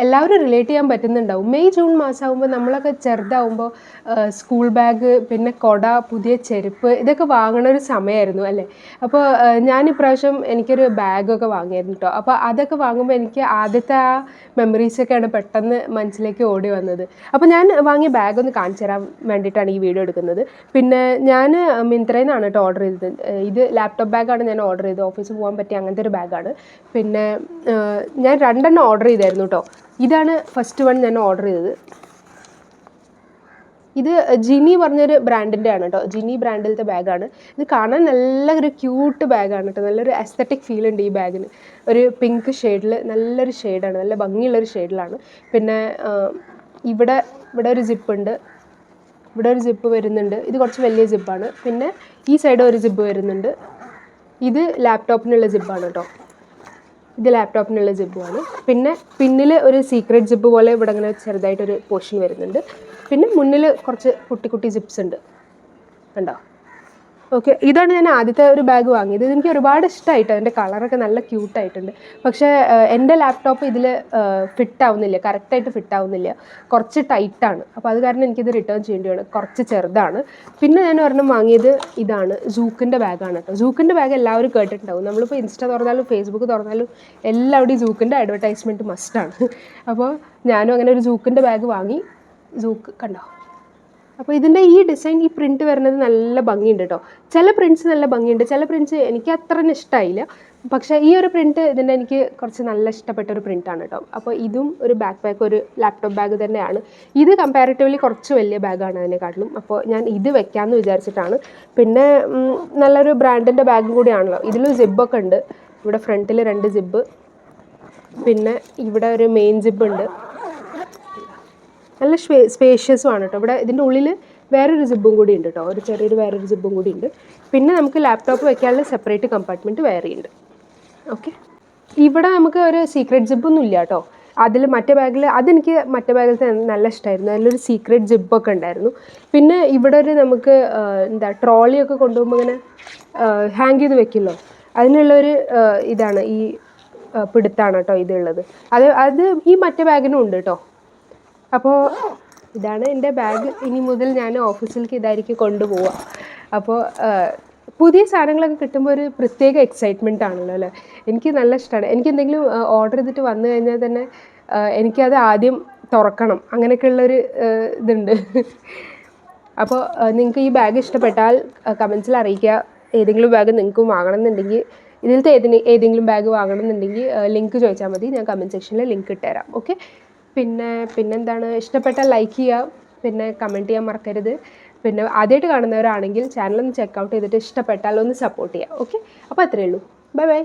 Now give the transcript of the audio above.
എല്ലാവരും റിലേറ്റ് ചെയ്യാൻ പറ്റുന്നുണ്ടാവും. May June മാസമാകുമ്പോൾ നമ്മളൊക്കെ ചെറുതാവുമ്പോൾ സ്കൂൾ ബാഗ്, പിന്നെ കൊട, പുതിയ ചെരുപ്പ് ഇതൊക്കെ വാങ്ങണ ഒരു സമയമായിരുന്നു അല്ലേ. അപ്പോൾ ഞാനിപ്രാവശ്യം എനിക്കൊരു ബാഗൊക്കെ വാങ്ങിയായിരുന്നു കേട്ടോ. അപ്പോൾ അതൊക്കെ വാങ്ങുമ്പോൾ എനിക്ക് ആദ്യത്തെ ആ മെമ്മറീസൊക്കെയാണ് പെട്ടെന്ന് മനസ്സിലേക്ക് ഓടി വന്നത്. അപ്പോൾ ഞാൻ വാങ്ങിയ ബാഗ് ഒന്ന് കാണിച്ചു തരാൻ വേണ്ടിയിട്ടാണ് ഈ വീഡിയോ എടുക്കുന്നത്. പിന്നെ ഞാൻ മിന്ത്രയിൽ നിന്നാണ് കേട്ടോ ഓർഡർ ചെയ്തത്. ഇത് ലാപ്ടോപ്പ് ബാഗാണ് ഞാൻ ഓർഡർ ചെയ്തത്. ഓഫീസിൽ പോകാൻ പറ്റിയ അങ്ങനത്തെ ഒരു ബാഗാണ്. പിന്നെ ഞാൻ 2 ഓർഡർ ചെയ്തായിരുന്നു കേട്ടോ. ഇതാണ് ഫസ്റ്റ് വൺ ഞാൻ ഓർഡർ ചെയ്തത്. ഇത് ജിനി പറഞ്ഞൊരു ബ്രാൻഡിൻ്റെ ആണ് കേട്ടോ. ജിനി ബ്രാൻഡിലത്തെ ബാഗാണ്. ഇത് കാണാൻ നല്ലൊരു ക്യൂട്ട് ബാഗാണ് കേട്ടോ. നല്ലൊരു എസ്തറ്റിക് ഫീൽ ഉണ്ട് ഈ ബാഗിന്. ഒരു പിങ്ക് ഷെയ്ഡിൽ നല്ലൊരു ഷെയ്ഡാണ്, നല്ല ഭംഗിയുള്ളൊരു ഷെയ്ഡിലാണ്. പിന്നെ ഇവിടെ ഒരു ജിപ്പ് ഉണ്ട്, ഇവിടെ ഒരു ജിപ്പ് വരുന്നുണ്ട്. ഇത് കുറച്ച് വലിയ ജിപ്പാണ്. പിന്നെ ഈ സൈഡ് ഒരു ജിപ്പ് വരുന്നുണ്ട്. ഇത് ലാപ്ടോപ്പിനുള്ള ജിപ്പാണ് കേട്ടോ. ഇത് ലാപ്ടോപ്പിനുള്ള ജിബുമാണ്. പിന്നെ പിന്നിൽ ഒരു സീക്രട്ട് ജിപ്പ് പോലെ ഇവിടെ ഇങ്ങനെ ചെറുതായിട്ടൊരു പോർഷൻ വരുന്നുണ്ട്. പിന്നെ മുന്നിൽ കുറച്ച് കുട്ടി ജിപ്സ് ഉണ്ട്, കണ്ടോ. ഓക്കെ, ഇതാണ് ഞാൻ ആദ്യത്തെ ഒരു ബാഗ് വാങ്ങിയത്. ഇതെനിക്ക് ഒരുപാട് ഇഷ്ടമായിട്ട്, അതിൻ്റെ കളറൊക്കെ നല്ല ക്യൂട്ടായിട്ടുണ്ട്. പക്ഷേ എൻ്റെ ലാപ്ടോപ്പ് ഇതിൽ ഫിറ്റാവുന്നില്ല, കറക്റ്റായിട്ട് ഫിറ്റാവുന്നില്ല, കുറച്ച് ടൈറ്റാണ്. അപ്പോൾ അത് കാരണം എനിക്കിത് റിട്ടേൺ ചെയ്യേണ്ടി വരും, കുറച്ച് ചെറുതാണ്. പിന്നെ ഞാൻ ഒരെണ്ണം വാങ്ങിയത് ഇതാണ്, സൂക്കിൻ്റെ ബാഗാണ് കേട്ടോ. സൂക്കിൻ്റെ ബാഗ് എല്ലാവരും കേട്ടിട്ടുണ്ടാവും. നമ്മളിപ്പോൾ ഇൻസ്റ്റ തുറന്നാലും ഫേസ്ബുക്ക് തുറന്നാലും എല്ലാവിടെയും സൂക്കിൻ്റെ അഡ്വർടൈസ്മെൻറ്റ് മസ്റ്റാണ്. അപ്പോൾ ഞാനും അങ്ങനെ ഒരു സൂക്കിൻ്റെ ബാഗ് വാങ്ങി. സൂക്ക് കണ്ടോ. അപ്പോൾ ഇതിൻ്റെ ഈ ഡിസൈൻ, ഈ പ്രിൻറ്റ് വരുന്നത് നല്ല ഭംഗിയുണ്ട് കേട്ടോ. ചില പ്രിൻറ്റ്സ് നല്ല ഭംഗിയുണ്ട്, ചില പ്രിൻറ്റ്സ് എനിക്ക് അത്ര ഇഷ്ടമായില്ല. പക്ഷേ ഈ ഒരു പ്രിൻറ്റ് ഇതിൻ്റെ എനിക്ക് കുറച്ച് നല്ല ഇഷ്ടപ്പെട്ട ഒരു പ്രിൻറ്റാണ് കേട്ടോ. അപ്പോൾ ഇതും ഒരു ബാക്ക് പാക്ക്, ഒരു ലാപ്ടോപ്പ് ബാഗ് തന്നെയാണ്. ഇത് കമ്പാരിറ്റീവ്ലി കുറച്ച് വലിയ ബാഗാണ് അതിനെക്കാട്ടിലും. അപ്പോൾ ഞാൻ ഇത് വെക്കാമെന്ന് വിചാരിച്ചിട്ടാണ്. പിന്നെ നല്ലൊരു ബ്രാൻഡിൻ്റെ ബാഗും കൂടിയാണല്ലോ. ഇതിൽ ജിബൊക്കെ ഉണ്ട്. ഇവിടെ ഫ്രണ്ടിൽ 2 ജിബ്, പിന്നെ ഇവിടെ ഒരു മെയിൻ ജിബ് ഉണ്ട്. നല്ല സ്പേഷ്യസും ആണ് കേട്ടോ. ഇവിടെ ഇതിൻ്റെ ഉള്ളിൽ വേറൊരു ജിബും കൂടി ഉണ്ട് കേട്ടോ, ഒരു ചെറിയൊരു വേറൊരു ജിബും കൂടി ഉണ്ട്. പിന്നെ നമുക്ക് ലാപ്ടോപ്പ് വെക്കാനുള്ള സെപ്പറേറ്റ് കമ്പാർട്ട്മെൻറ്റ് വേറെ ഉണ്ട്. ഓക്കെ, ഇവിടെ നമുക്ക് ഒരു സീക്രട്ട് ജിബൊന്നും ഇല്ല കേട്ടോ. അതിൽ മറ്റേ ബാഗിൽ, അതെനിക്ക് മറ്റേ ബാഗിൽ നല്ല ഇഷ്ടമായിരുന്നു. അതിലൊരു സീക്രട്ട് ജിബൊക്കെ ഉണ്ടായിരുന്നു. പിന്നെ ഇവിടെ ഒരു നമുക്ക് ട്രോളിയൊക്കെ കൊണ്ടുപോകുമ്പോൾ ഇങ്ങനെ ഹാങ് ചെയ്ത് വെക്കില്ലോ, അതിനുള്ളൊരു ഇതാണ്, ഈ പിടുത്താണ് കേട്ടോ ഇതുള്ളത്. അത് ഈ മറ്റേ ബാഗിനും ഉണ്ട് കേട്ടോ. അപ്പോൾ ഇതാണ് എൻ്റെ ബാഗ്. ഇനി മുതൽ ഞാൻ ഓഫീസിലേക്ക് ഇതായിരിക്കും കൊണ്ടുപോവുക. അപ്പോൾ പുതിയ സാധനങ്ങളൊക്കെ കിട്ടുമ്പോൾ ഒരു പ്രത്യേക എക്സൈറ്റ്മെൻ്റ് ആണല്ലോ അല്ലേ. എനിക്ക് നല്ല ഇഷ്ടമാണ്. എനിക്ക് എന്തെങ്കിലും ഓർഡർ ചെയ്തിട്ട് വന്നു കഴിഞ്ഞാൽ തന്നെ എനിക്കത് ആദ്യം തുറക്കണം, അങ്ങനെയൊക്കെയുള്ളൊരു ഇതുണ്ട്. അപ്പോൾ നിങ്ങൾക്ക് ഈ ബാഗ് ഇഷ്ടപ്പെട്ടാൽ കമൻസിൽ അറിയിക്കുക. ഏതെങ്കിലും ബാഗ് നിങ്ങൾക്ക് വാങ്ങണമെന്നുണ്ടെങ്കിൽ, ഇതിലത്തെ ഏതെങ്കിലും ബാഗ് വാങ്ങണമെന്നുണ്ടെങ്കിൽ ലിങ്ക് ചോദിച്ചാൽ മതി. ഞാൻ കമൻറ്റ് സെക്ഷനിൽ ലിങ്ക് ഇട്ടുതരാം. ഓക്കെ, പിന്നെന്താണ്, ഇഷ്ടപ്പെട്ടാൽ ലൈക്ക് ചെയ്യുക, പിന്നെ കമൻറ്റ് ചെയ്യാൻ മറക്കരുത്. പിന്നെ ആദ്യമായിട്ട് കാണുന്നവരാണെങ്കിൽ ചാനലൊന്ന് ചെക്കൗട്ട് ചെയ്തിട്ട് ഇഷ്ടപ്പെട്ടാൽ ഒന്ന് സപ്പോർട്ട് ചെയ്യുക. ഓക്കെ, അപ്പോൾ അത്രയേ ഉള്ളൂ. Bye bye.